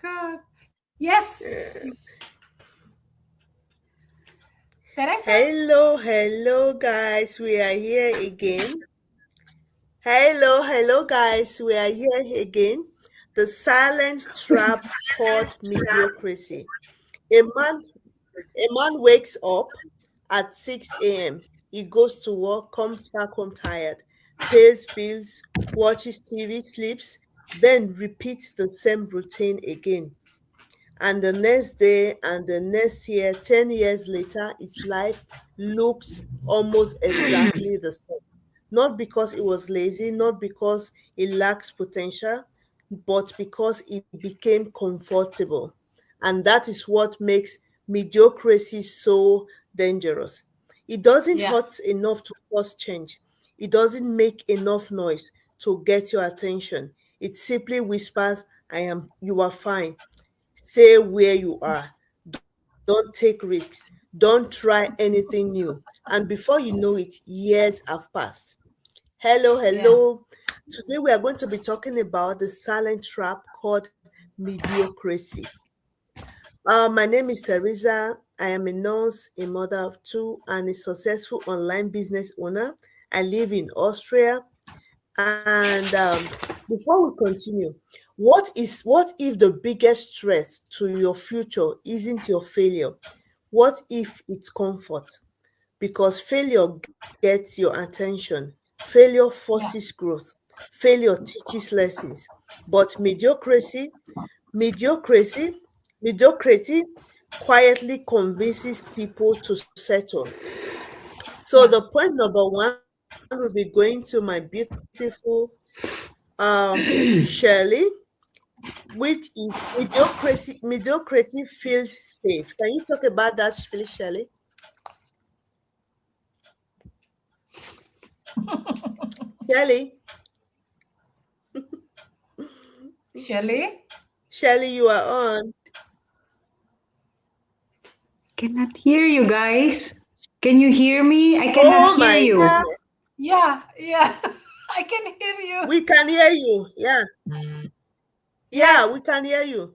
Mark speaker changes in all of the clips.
Speaker 1: God. Yes. Teresa?
Speaker 2: Hello, guys. We are here again. Hello, guys. We are here again. The silent trap called mediocrity. A man, a man wakes up at 6 a.m. He goes to work, comes back home tired, pays bills, watches TV, sleeps, then repeats the same routine again. And the next day and the next year, 10 years later, its life looks almost exactly the same. Not because it was lazy, not because it lacks potential, but because it became comfortable. And that is what makes mediocrity so dangerous. It doesn't
Speaker 1: Yeah.
Speaker 2: hurt enough to force change. It doesn't make enough noise to get your attention. It simply whispers, you are fine. Stay where you are. Don't take risks. Don't try anything new. And before you know it, years have passed. Hello,
Speaker 1: Yeah.
Speaker 2: hello. Today we are going to be talking about the silent trap called mediocrity. My name is Teresa. I am a nurse, a mother of two, and a successful online business owner. I live in Austria. And before we continue, what if the biggest threat to your future isn't your failure? What if it's comfort? Because failure gets your attention, failure
Speaker 1: Yeah.
Speaker 2: forces growth, failure teaches lessons. But mediocrity, mediocrity quietly convinces people to settle. So
Speaker 1: Yeah.
Speaker 2: the point number one will be going to my beautiful Shirley, which is mediocrity feels safe. Can you talk about that, please, Shirley? Shirley,
Speaker 1: Shelley?
Speaker 2: Shirley, you are on.
Speaker 3: Cannot hear you guys. Can you hear me? I cannot
Speaker 2: Oh
Speaker 3: hear
Speaker 2: my
Speaker 3: you.
Speaker 1: Yeah.
Speaker 2: goodness.
Speaker 1: Yeah. Yeah. I can hear you.
Speaker 2: We can hear you. Yeah. Yeah,
Speaker 1: Yes.
Speaker 2: we can hear you.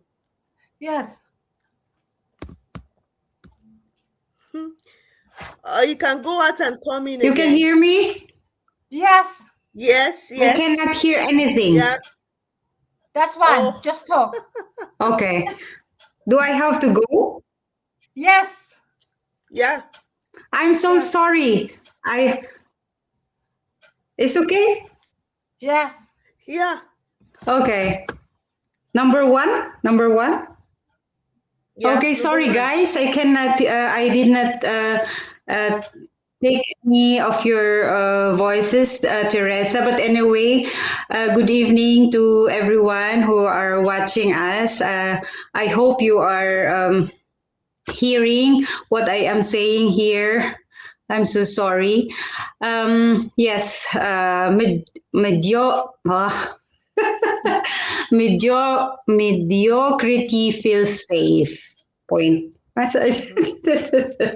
Speaker 1: Yes.
Speaker 2: You can go out and come in
Speaker 3: You can
Speaker 2: again.
Speaker 3: hear me?
Speaker 1: Yes.
Speaker 2: Yes,
Speaker 3: I
Speaker 2: yes.
Speaker 3: cannot hear anything.
Speaker 2: Yeah.
Speaker 1: That's fine.
Speaker 2: Oh,
Speaker 1: Just talk.
Speaker 3: Okay. Do I have to go?
Speaker 1: Yes.
Speaker 2: yeah.
Speaker 3: I'm so
Speaker 1: Yes.
Speaker 3: sorry. It's okay?
Speaker 1: Yes.
Speaker 2: Yeah.
Speaker 3: Okay. Number one. Number one.
Speaker 2: Yeah.
Speaker 3: Okay,
Speaker 2: Number
Speaker 3: sorry
Speaker 2: one.
Speaker 3: guys. I did not uh, take any of your voices, Teresa. But anyway, good evening to everyone who are watching us. I hope you are hearing what I am saying here. I'm so sorry. Yes, mediocrity feels safe. Point.
Speaker 2: Mhm.
Speaker 1: Yes.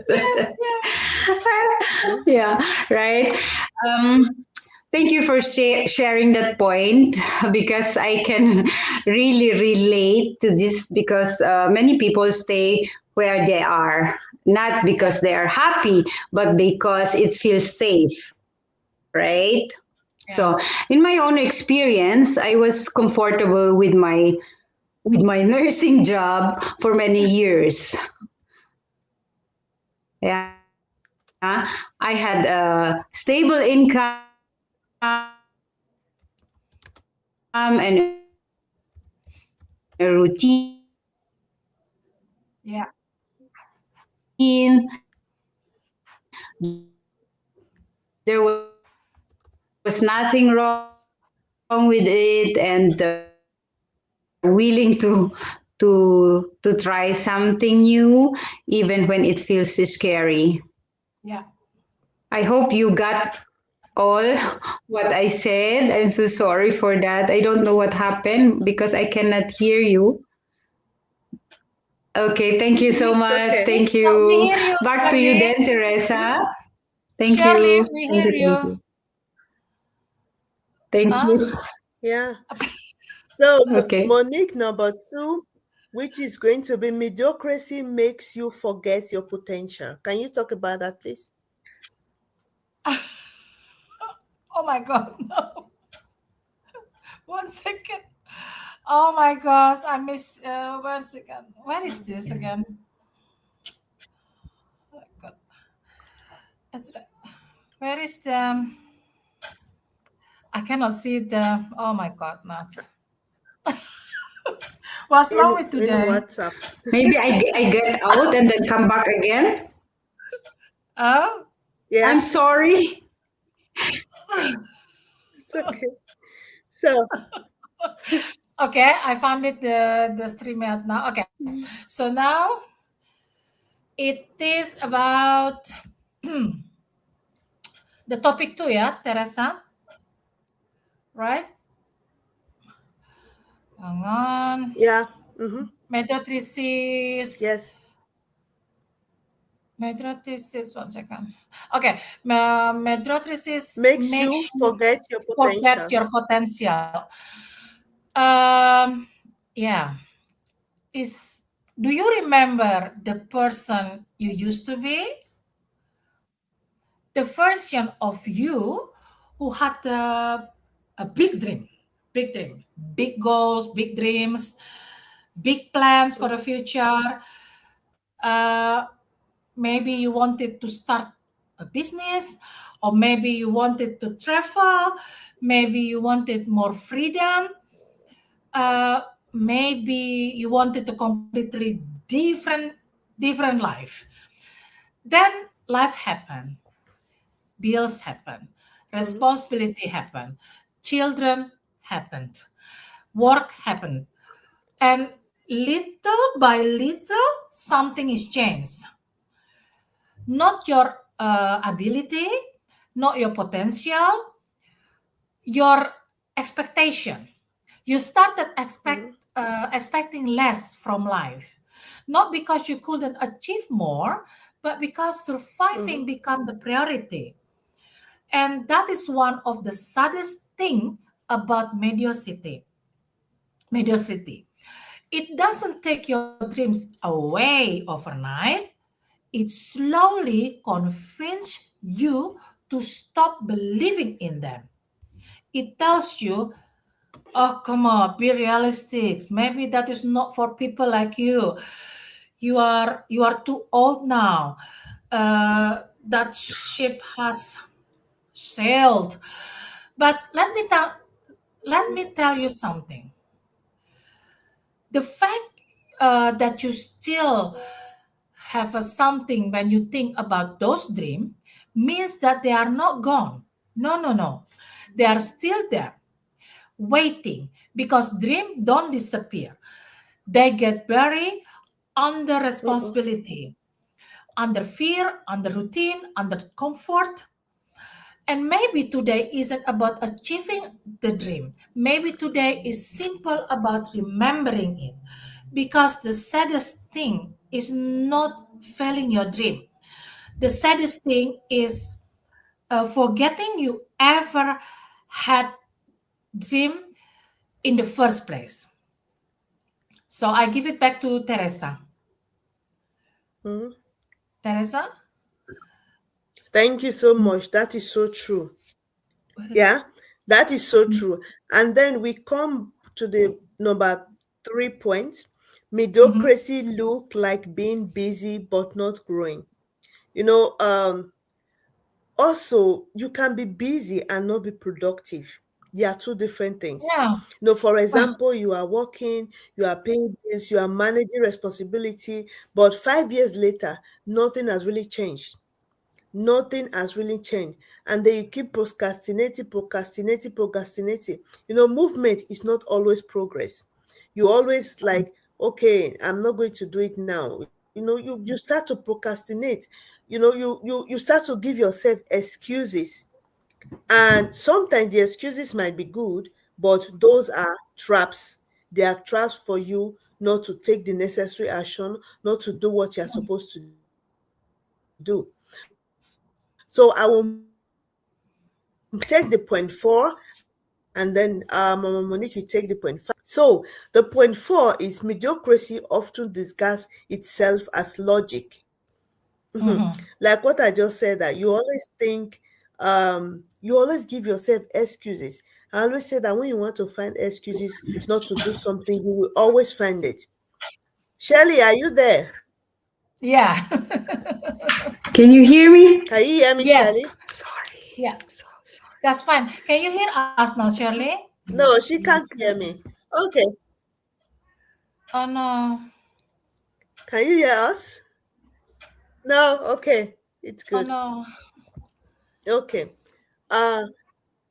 Speaker 1: Yes.
Speaker 2: Mhm.
Speaker 3: Yeah, right. Um, Thank you for sharing that point because I can really relate to this because many people stay where they are, not
Speaker 1: Yeah.
Speaker 3: because they are happy, but because it feels safe, right?
Speaker 1: Yeah.
Speaker 3: So, in my own experience, I was comfortable with my nursing job for many years. Yeah, I had a stable income and a routine.
Speaker 1: Yeah.
Speaker 3: There was nothing wrong with it, and we are willing to try something new, even when it feels scary.
Speaker 1: Yeah.
Speaker 3: I hope you got all what I said. I'm so sorry for that. I don't know what happened because I cannot hear you. Okay, thank you so
Speaker 2: It's
Speaker 3: much.
Speaker 2: okay.
Speaker 3: Thank
Speaker 1: We
Speaker 3: you.
Speaker 1: hear you,
Speaker 3: Back to you
Speaker 1: Shirley.
Speaker 3: then, Teresa. Thank
Speaker 1: Shirley,
Speaker 3: you.
Speaker 1: we
Speaker 3: Thank
Speaker 1: hear
Speaker 3: you. Thank
Speaker 1: you.
Speaker 3: you. Thank
Speaker 1: Huh?
Speaker 3: you.
Speaker 2: Yeah. So
Speaker 3: Okay.
Speaker 2: Monique number two. which is going to be mediocrity makes you forget your potential. Can you talk about that, please?
Speaker 1: Oh my God, no. 1 second. Oh my God, I miss 1 second. Where is this again? Oh my God. Where is the? I cannot see the. Oh my God, Matt. What's
Speaker 2: In
Speaker 1: wrong with today?
Speaker 2: WhatsApp.
Speaker 3: Maybe I get out and then come back again.
Speaker 1: Oh,
Speaker 2: Yeah,
Speaker 3: I'm sorry.
Speaker 2: it's okay. So,
Speaker 1: okay. I found it the stream out now. Okay, so now it is about the topic two, yeah, Teresa, right? Hang on.
Speaker 2: yeah, mm-hmm,
Speaker 1: Medotrisis.
Speaker 2: yes,
Speaker 1: Medotrisis. 1 second. Okay. Medotrisis
Speaker 2: makes you
Speaker 1: makes you
Speaker 2: forget your
Speaker 1: forget
Speaker 2: potential.
Speaker 1: your potential. Um. Yeah. Is Do you remember the person you used to be? The version of you who had a big dream, big goals, big dreams, big plans for the
Speaker 2: Mm-hmm,
Speaker 1: future. Uh, Maybe you wanted to start a business, or maybe you wanted to travel, maybe you wanted more freedom, uh, maybe you wanted a completely different life. Then life happened, bills happened,
Speaker 2: mm-hmm,
Speaker 1: responsibility happened, children happened, work happened, and little by little something is changed. Not your ability, not your potential, your expectation. You started
Speaker 2: mm-hmm,
Speaker 1: expecting less from life, not because you couldn't achieve more, but because
Speaker 2: mm-hmm,
Speaker 1: surviving became the priority. And that is one of the saddest thing about mediocrity. It doesn't take your dreams away overnight. It slowly convinces you to stop believing in them. It tells you, oh, come on, be realistic. Maybe that is not for people like you. You are too old now. That ship has sailed. But let me tell you something. The fact that you still have a something when you think about those dreams means that they are not gone. No, no, no. They are still there, waiting, because dreams don't disappear. They get buried under
Speaker 2: mm-hmm,
Speaker 1: responsibility, under fear, under routine, under comfort. And maybe today isn't about achieving the dream. Maybe today is simple about remembering it. Because the saddest thing is not failing your dream. The saddest thing is forgetting you ever had dream in the first place. So I give it back to Teresa.
Speaker 2: mm-hmm.
Speaker 1: Teresa?
Speaker 2: Thank you so much. That is so true.
Speaker 1: Where is
Speaker 2: Yeah, that is so true. And then we come to the number 3 point.
Speaker 1: Mhm.
Speaker 2: Mediocrity look like being busy but not growing. You know, also you can be busy and not be productive. They are two different things.
Speaker 1: Yeah.
Speaker 2: For example, you are working, you are paying bills, you are managing responsibility, but 5 years later, nothing has really changed. Nothing has really changed. And then you keep procrastinating. Movement is not always progress. You always like, okay, I'm not going to do it now. You start to procrastinate. You start to give yourself excuses. And sometimes the excuses might be good, but those are traps. They are traps for you not to take the necessary action, not to do what you're supposed to do. So I will take the point 4, and then Mama Monique, you take the point 5. So the point four is mediocrity often disguises itself as logic. Mhm.
Speaker 1: Mhm.
Speaker 2: Like what I just said, that you always think, you always give yourself excuses. I always say that when you want to find excuses not to do something, you will always find it. Shelley, are you there?
Speaker 1: Yeah.
Speaker 3: Can you hear me?
Speaker 2: Can you hear me,
Speaker 1: Yes.
Speaker 2: Shelley?
Speaker 3: I'm sorry.
Speaker 1: Yeah.
Speaker 3: I'm so sorry.
Speaker 1: That's fine. Can you hear us now, Shirley?
Speaker 2: No, she can't hear me. Okay.
Speaker 1: Oh no.
Speaker 2: Can you hear us? No? Okay. It's
Speaker 1: Oh
Speaker 2: good.
Speaker 1: no.
Speaker 2: Okay. Uh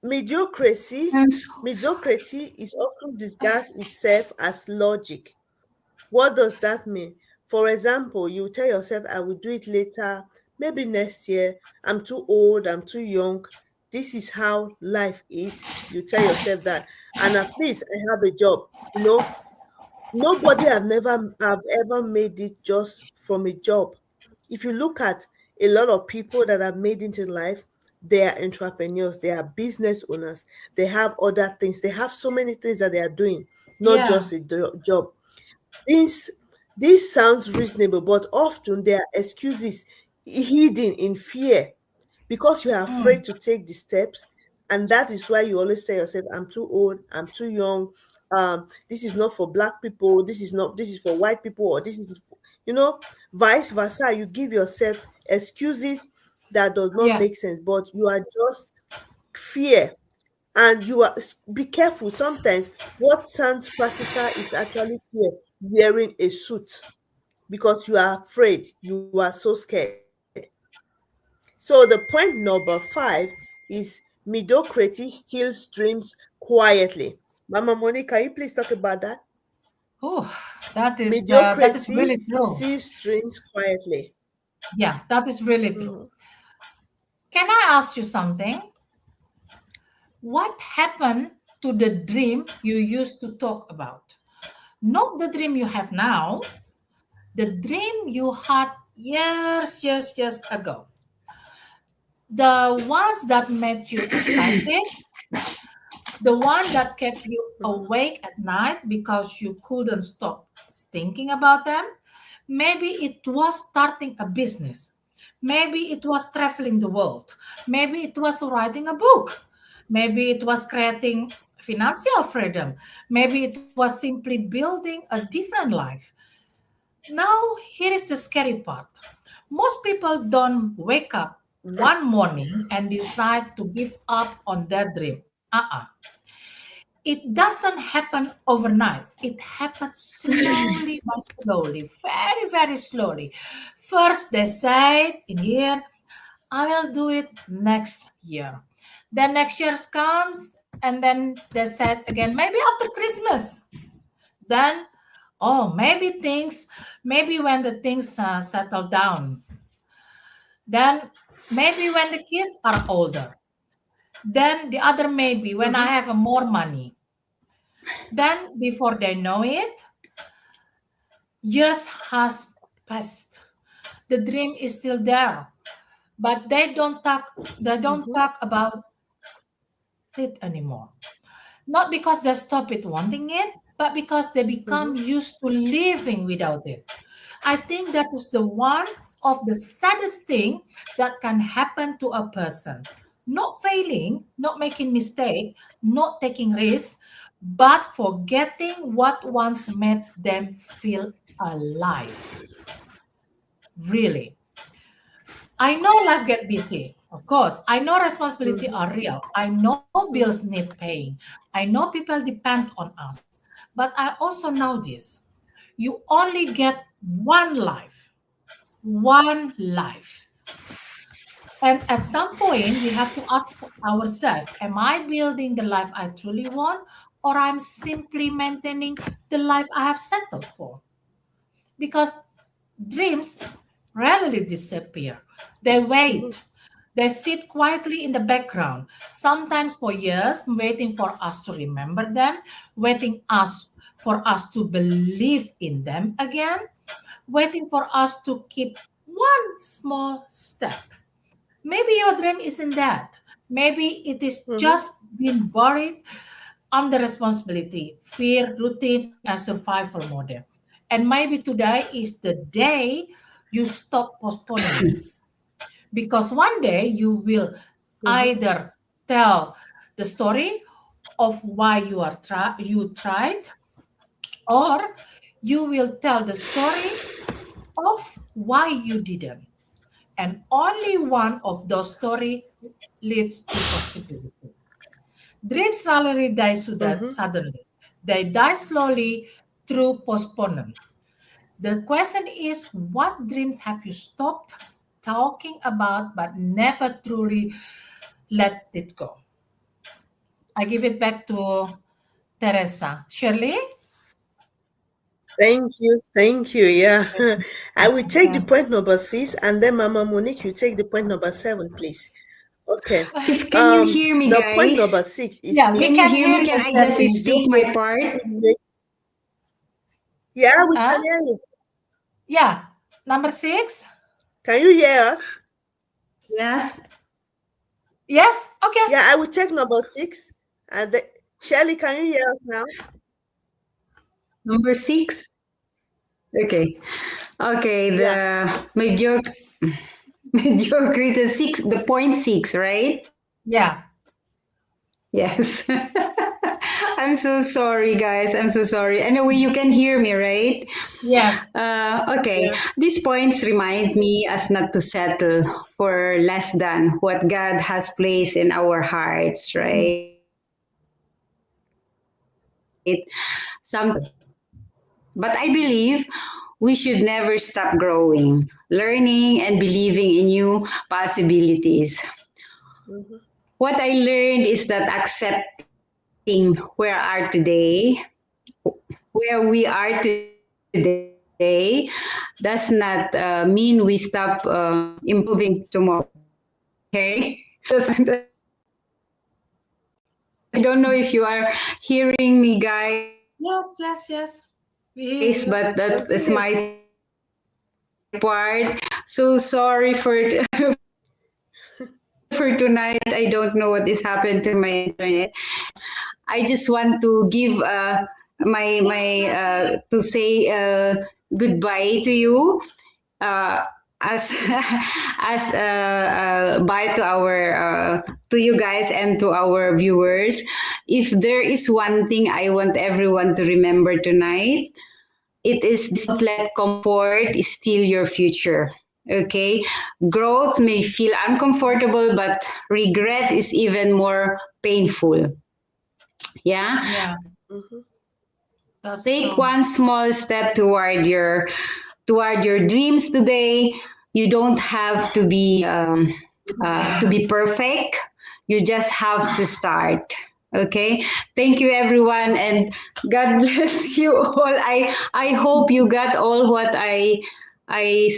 Speaker 2: mediocrity
Speaker 3: I'm so sorry.
Speaker 2: mediocrity is often disguised itself as logic. What does that mean? For example, you tell yourself, I will do it later, maybe next year. I'm too old, I'm too young. This is how life is. You tell yourself that. And at least I have a job. Nobody have ever made it just from a job. If you look at a lot of people that have made it in life, they are entrepreneurs, they are business owners, they have other things, they have so many things that they are doing, not
Speaker 1: Yeah.
Speaker 2: just a job. This this sounds reasonable, but often there are excuses hidden in fear because you are
Speaker 1: Mm.
Speaker 2: afraid to take the steps, and that is why you always tell yourself, I'm too old, I'm too young, this is not for black people, this is for white people, or this is, you know, vice versa. You give yourself excuses that does not
Speaker 1: Yeah.
Speaker 2: make sense, but you are just fear. And you are, be careful, sometimes what sounds practical is actually fear wearing a suit because you are afraid, you are so scared. So the point number five is mediocrity steals dreams quietly. Mama Moni, can you please talk about that?
Speaker 1: Oh, that is
Speaker 2: Mediocrity
Speaker 1: really true.
Speaker 2: steals dreams quietly.
Speaker 1: Yeah, that is really true.
Speaker 2: Mhm,
Speaker 1: Can I ask you something? What happened to the dream you used to talk about? Not the dream you have now, the dream you had years ago. The ones that made you excited, the one that kept you
Speaker 2: mhm,
Speaker 1: awake at night because you couldn't stop thinking about them. Maybe it was starting a business. Maybe it was traveling the world. Maybe it was writing a book. Maybe it was creating financial freedom. Maybe it was simply building a different life. Now, here is the scary part. Most people don't wake up one morning and decide to give up on their dream. It doesn't happen overnight. It happens slowly by slowly, very slowly. First, they say in here, I will do it next year. Then next year comes, and then they said again, maybe after Christmas. Then, oh, maybe when the things settle down. Then, maybe when the kids are older. Then the other maybe when I
Speaker 2: mhm,
Speaker 1: have more money. Then, before they know it, years has passed. The dream is still there, but they don't
Speaker 2: mhm,
Speaker 1: talk about it anymore. Not because they stop it wanting it, but because they become
Speaker 2: mhm,
Speaker 1: used to living without it. I think that is the one of the saddest thing that can happen to a person. Not failing, not making mistake, not taking risks, but forgetting what once made them feel alive. Really. I know life get busy. Of course, I know responsibility
Speaker 2: mhm,
Speaker 1: are real. I know bills
Speaker 2: mhm,
Speaker 1: need paying. I know people depend on us. But I also know this. You only get one life. One life. And at some point, we have to ask ourselves, am I building the life I truly want, or I'm simply maintaining the life I have settled for? Because dreams rarely disappear. They
Speaker 2: mhm,
Speaker 1: wait. They sit quietly in the background, sometimes for years, waiting for us to remember them, waiting us for us to believe in them again, waiting for us to keep one small step. Maybe your dream isn't that. Maybe it is
Speaker 2: mhm,
Speaker 1: just been buried under responsibility, fear, routine, and survival mode. And maybe today is the day you stop postponing it. Because one day you will
Speaker 2: Mm-hmm.
Speaker 1: either tell the story of why you tried, or you will tell the story of why you didn't. And only one of those stories leads to possibility. Dreams rarely die
Speaker 2: Mm-hmm.
Speaker 1: suddenly. They die slowly through postponement. The question is, what dreams have you stopped talking about but never truly let it go? I give it back to Teresa. Shirley?
Speaker 2: Thank you. Thank you. Yeah. I will take the
Speaker 1: Yeah.
Speaker 2: point number 6, and then Mama Monique, you take the point number 7, please. Okay.
Speaker 3: If can you hear me,
Speaker 2: The point number
Speaker 3: guys?
Speaker 2: 6 is
Speaker 1: Yeah, we
Speaker 3: Can you
Speaker 1: can
Speaker 3: hear
Speaker 1: hear
Speaker 3: me?
Speaker 1: you,
Speaker 3: Can I just
Speaker 1: Shirley.
Speaker 3: speak my part?
Speaker 2: mediocracy. Yeah, we
Speaker 1: Huh?
Speaker 2: can hear you.
Speaker 1: Yeah. Number six?
Speaker 2: Can you hear us?
Speaker 3: Yes.
Speaker 1: Yes? Okay.
Speaker 2: Yeah, I will take number 6. And Shirley, can you hear us now?
Speaker 3: Number six. Okay. Okay.
Speaker 2: Yeah.
Speaker 3: The mediocrity six. The point six, right?
Speaker 1: Yeah.
Speaker 3: Yes. I'm so sorry, guys. I'm so sorry. Anyway, you can hear me, right?
Speaker 1: Yes.
Speaker 3: Okay.
Speaker 2: Yeah.
Speaker 3: These points remind me as not to settle for less than what God has placed in our hearts,
Speaker 1: Mm.
Speaker 3: right? Some, but I believe we should never stop growing, learning, and believing in new possibilities.
Speaker 2: Mm-hmm.
Speaker 3: What I learned is that accepting where we are today, does not mean we stop improving tomorrow. Okay, I don't know if you are hearing me, guys, but
Speaker 1: Yes, yes, yes. We hear
Speaker 3: that's
Speaker 1: you.
Speaker 3: my
Speaker 2: Continue.
Speaker 3: part. So sorry for for tonight. I don't know what is happened to my internet. I just want to give to say goodbye to you. As as bye to our to you guys and to our viewers. If there is one thing I want everyone to remember tonight, it is this: don't let comfort steal your future. Okay, growth may feel uncomfortable, but regret is even more painful. Yeah,
Speaker 1: Yeah,
Speaker 2: Mm-hmm.
Speaker 1: that's
Speaker 3: take
Speaker 1: true.
Speaker 3: one small step toward your dreams today. You don't have to be perfect. You just have to start. Okay. Thank you, everyone, and God bless you all. I hope you got all what I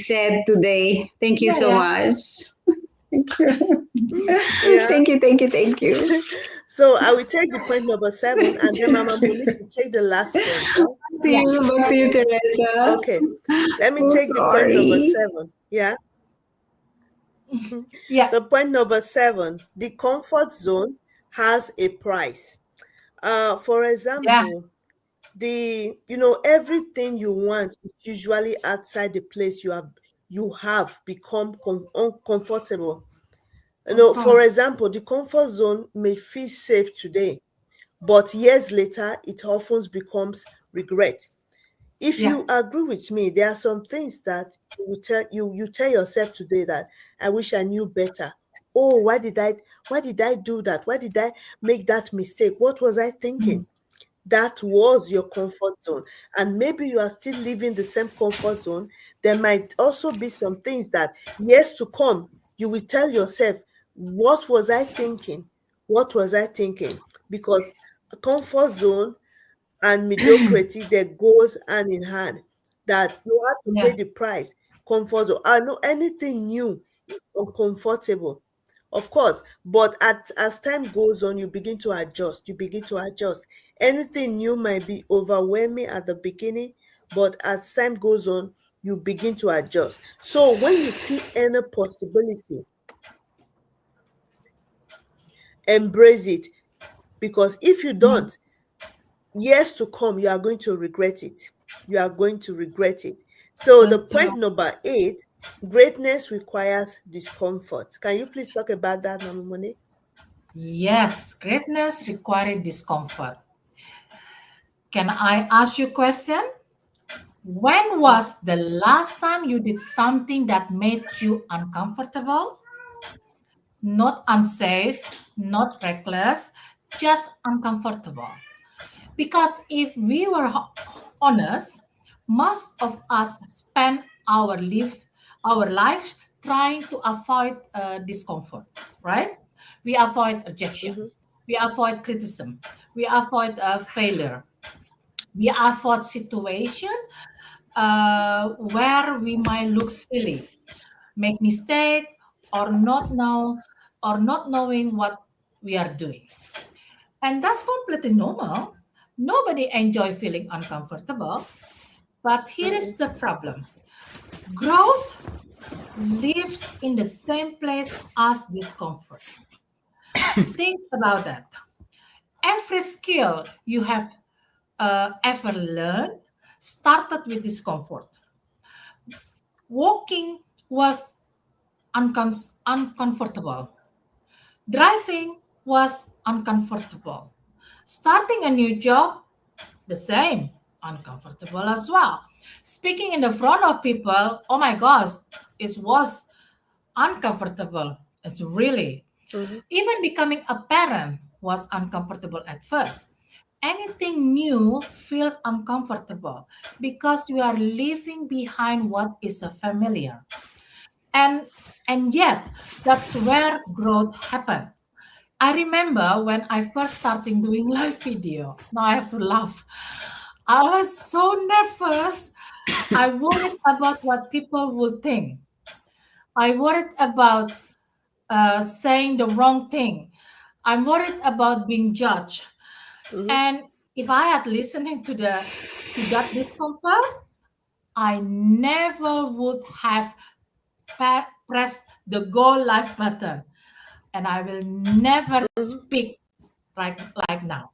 Speaker 3: said today. Thank you
Speaker 1: Yeah,
Speaker 3: so
Speaker 1: yeah.
Speaker 3: much. Thank you.
Speaker 2: Yeah.
Speaker 3: Thank you. Thank you. Thank you.
Speaker 2: So I will take the point number 7, and then Mama Monique will take the last point, right?
Speaker 1: Yeah.
Speaker 3: Back to you, Teresa.
Speaker 2: Okay. Let me
Speaker 3: So
Speaker 2: take the point number
Speaker 3: sorry.
Speaker 2: 7. Yeah.
Speaker 1: Yeah.
Speaker 2: The point number 7, the comfort zone has a price. For
Speaker 1: Yeah.
Speaker 2: example, everything you want is usually outside the place you have become uncomfortable.
Speaker 1: Of
Speaker 2: For
Speaker 1: course.
Speaker 2: example, the comfort zone may feel safe today, but years later it often becomes regret. If
Speaker 1: Yeah.
Speaker 2: you agree with me, there are some things that you tell yourself today that I wish I knew better. Oh, why did I do that? Why did I make that mistake? What was I
Speaker 1: Mm.
Speaker 2: thinking? That was your comfort zone. And maybe you are still living the same comfort zone. There might also be some things that years to come, you will tell yourself, what was I thinking? What was I thinking? Because a comfort zone and mediocrity, that goes hand in hand, that you have to
Speaker 1: Yeah.
Speaker 2: pay the price. Comfort zone, I know anything new is uncomfortable, of course, but as time goes on, you begin to adjust. Anything new might be overwhelming at the beginning, but as time goes on, you begin to adjust. So when you see any possibility, embrace it, because if you
Speaker 1: Mm.
Speaker 2: don't, years to come, you are going to regret it. You are going to regret it. So the
Speaker 1: That's true.
Speaker 2: point number 8, greatness requires discomfort. Can you please talk about that, Mama Mone?
Speaker 1: Yes, greatness required discomfort. Can I ask you a question? When was the last time you did something that made you uncomfortable? Not unsafe, not reckless, just uncomfortable. Because if we were honest, most of us spend our life trying to avoid discomfort, right? We avoid rejection,
Speaker 2: Mm-hmm,
Speaker 1: we avoid criticism, we avoid failure, we avoid situation where we might look silly, make mistake, or not knowing what we are doing. And that's completely normal. Nobody enjoy feeling uncomfortable. But here
Speaker 2: mm-hmm,
Speaker 1: is the problem. Growth lives in the same place as discomfort. Think about that. Every skill you have ever learned started with discomfort. Walking was uncomfortable. Driving was uncomfortable. Starting a new job, the same, uncomfortable as well. Speaking in the front of people, oh my gosh, it was uncomfortable. It's really.
Speaker 2: mm-hmm,
Speaker 1: Even becoming a parent was uncomfortable at first. Anything new feels uncomfortable because you are leaving behind what is familiar. And and yet that's where growth happened. I remember when I first started doing live video. Now I have to laugh. I was so nervous. I worried about what people would think. I worried about saying the wrong thing. I'm worried about being judged.
Speaker 2: mm-hmm,
Speaker 1: And if I had listening to that discomfort, I never would have pressed the go live button, and I will never
Speaker 2: mm-hmm,
Speaker 1: speak like now.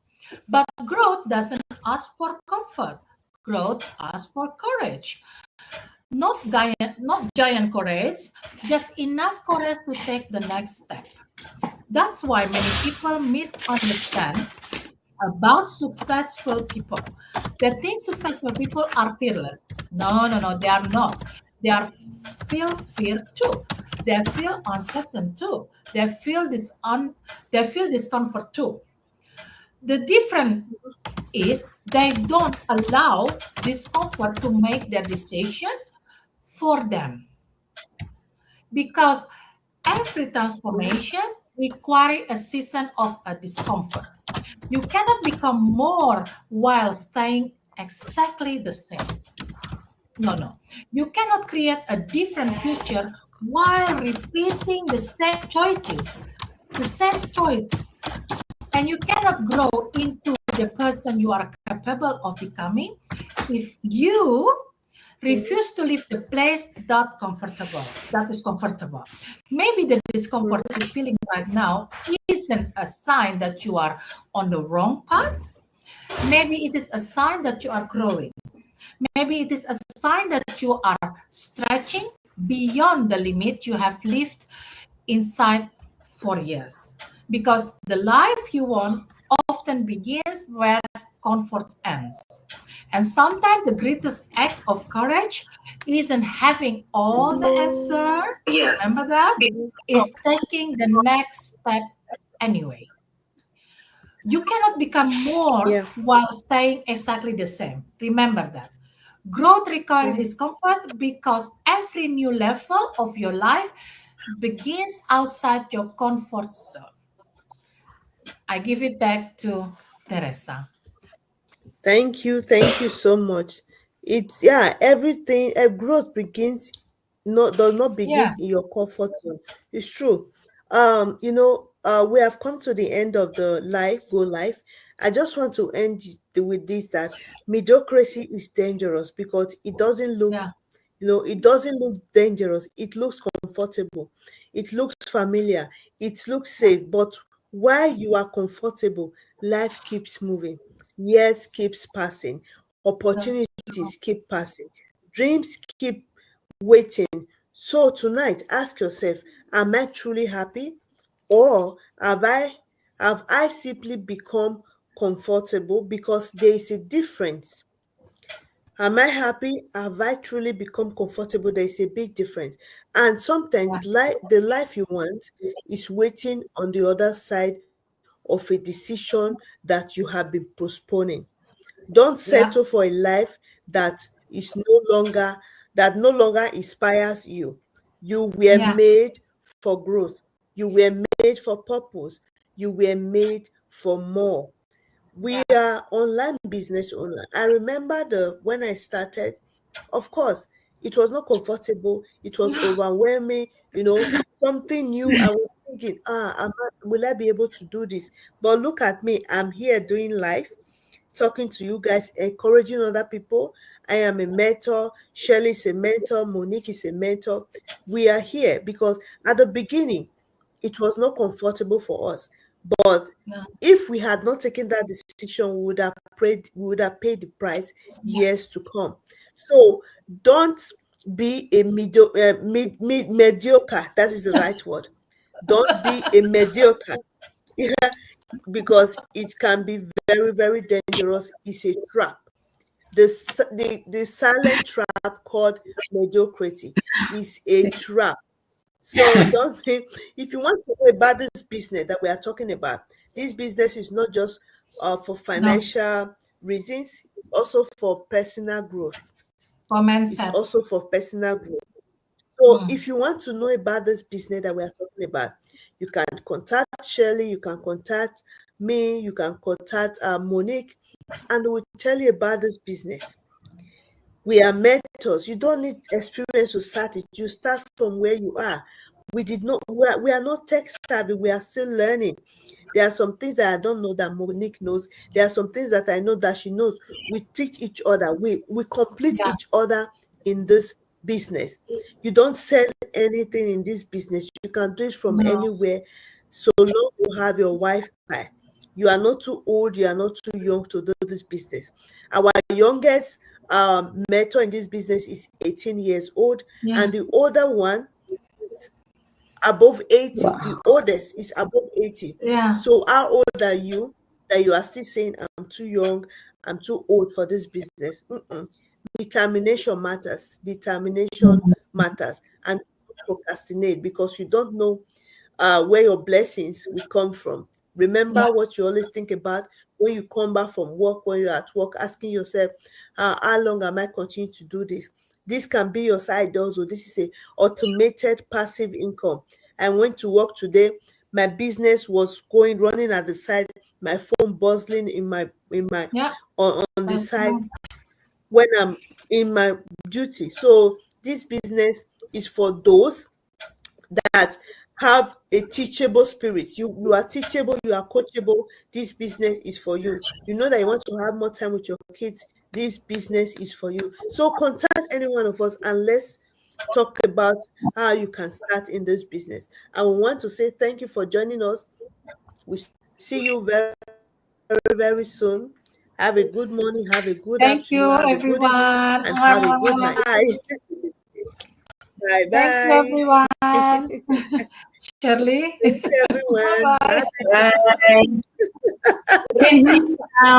Speaker 1: But growth doesn't ask for comfort. Growth asks for courage. Not giant courage, just enough courage to take the next step. That's why many people misunderstand about successful people. They think successful people are fearless. No, no, no, they are not. They are feel fear too. They feel uncertain too. They feel discomfort too. The difference is they don't allow discomfort to make their decision for them, because every
Speaker 2: mm-hmm,
Speaker 1: transformation requires a season of a discomfort. You cannot become more while staying exactly the same. No, no. You cannot create a different future while repeating the same choices, the same choice. And you cannot grow into the person you are capable of becoming if you
Speaker 2: mm-hmm,
Speaker 1: refuse to leave the place that is comfortable. Maybe the discomfort
Speaker 2: mm-hmm,
Speaker 1: you're feeling right now isn't a sign that you are on the wrong path. Maybe it is a sign that you are growing. Maybe it is a sign that you are stretching beyond the limit you have lived inside for years. Because the life you want often begins where comfort ends. And sometimes the greatest act of courage isn't having all the answer.
Speaker 3: Yes.
Speaker 1: Remember that?
Speaker 2: mm-hmm.
Speaker 1: Is taking the next step anyway. You cannot become more
Speaker 2: Yeah.
Speaker 1: while staying exactly the same. Remember that. Growth requires
Speaker 2: Mm-hmm.
Speaker 1: discomfort because every new level of your life begins outside your comfort zone. I give it back to Teresa.
Speaker 2: Thank you so much. It's yeah, everything a growth begins not does not begin
Speaker 1: Yeah,
Speaker 2: in your comfort zone. It's true. We have come to the end of the life, go life. I just want to end with this that mediocrity is dangerous because
Speaker 1: yeah,
Speaker 2: it doesn't look dangerous. It looks comfortable. It looks familiar. It looks safe. But while you are comfortable, life keeps moving. Years keeps passing,
Speaker 1: That's
Speaker 2: opportunities keep passing, dreams keep waiting. So tonight, ask yourself, am I truly happy? Or have I simply become comfortable? Because there is a difference. Am I happy? Have I truly become comfortable? There is a big difference. And
Speaker 1: yeah,
Speaker 2: sometimes the life you want is waiting on the other side of a decision that you have been postponing. Don't settle
Speaker 1: yeah,
Speaker 2: for a life that is no longer inspires you. You were
Speaker 1: yeah,
Speaker 2: made for growth. You were made for purpose. You were made for more. We
Speaker 1: yeah,
Speaker 2: are online business owner. I remember the when I started, of course, it was not comfortable. It was
Speaker 1: yeah,
Speaker 2: overwhelming. Something new. I was thinking, will I be able to do this? But look at me. I'm here doing life, talking to you guys, encouraging other people. I am a mentor. Shirley is a mentor. Monique is a mentor. We are here because at the beginning, it was not comfortable for us. But
Speaker 1: yeah,
Speaker 2: if we had not taken that decision, we would have paid the price
Speaker 1: yeah,
Speaker 2: years to come. So don't be a mediocre. That is the right word. Don't be a mediocre. Because it can be very, very dangerous. It's a trap. The silent trap called mediocrity is a trap. So don't think, if you want to know about this business that we are talking about, this business is not just for
Speaker 1: no,
Speaker 2: financial reasons, also for personal growth.
Speaker 1: for
Speaker 2: It's
Speaker 1: mindset.
Speaker 2: also for personal growth. So
Speaker 1: Mm.
Speaker 2: if you want to know about this business that we are talking about, you can contact Shirley, you can contact me, you can contact Monique, and we'll tell you about this business. We are mentors. You don't need experience to start it. You start from where you are. We are not tech savvy. We are still learning. There are some things that I don't know that Monique knows. There are some things that I know that she knows. We teach each other. We complete
Speaker 1: Yeah,
Speaker 2: each other in this business. You don't sell anything in this business. You can do it from
Speaker 1: no,
Speaker 2: anywhere so long you have your Wi-Fi. You are not too old, you are not too young to do this business. Our youngest mentor in this business is 18 years old,
Speaker 1: yeah,
Speaker 2: and the older one above 80. The
Speaker 3: Wow.
Speaker 2: oldest is above 80.
Speaker 1: yeah,
Speaker 2: So how old are you that you are still saying, I'm too young, I'm too old for this business? Determination matters. Determination matters. And don't procrastinate because you don't know where your blessings will come from.
Speaker 1: yeah,
Speaker 2: Remember what you always think about when you come back from work, when you're at work, asking yourself, how long am I continuing to do this? This can be your side also. This is a automated passive income. I went to work today. My business was running at the side, my phone buzzing in my
Speaker 1: yeah.
Speaker 2: on the
Speaker 1: That's
Speaker 2: side
Speaker 1: nice.
Speaker 2: when I'm in my duty. So this business is for those that have a teachable spirit. You are teachable, you are coachable. This business is for you. You know that you want to have more time with your kids. This business is for you. So contact any one of us and let's talk about how you can start in this business. And we want to say thank you for joining us. We see you very, very soon. Have a good morning, have a good
Speaker 1: Thank
Speaker 2: afternoon,
Speaker 1: you,
Speaker 2: have a good evening,
Speaker 1: everyone.
Speaker 2: and have a good night. Bye. Bye
Speaker 1: Thank you,
Speaker 2: bye.
Speaker 1: everyone. Shirley.
Speaker 2: Thank you, everyone.
Speaker 1: Bye-bye.
Speaker 2: Bye.
Speaker 3: Bye. Good evening now.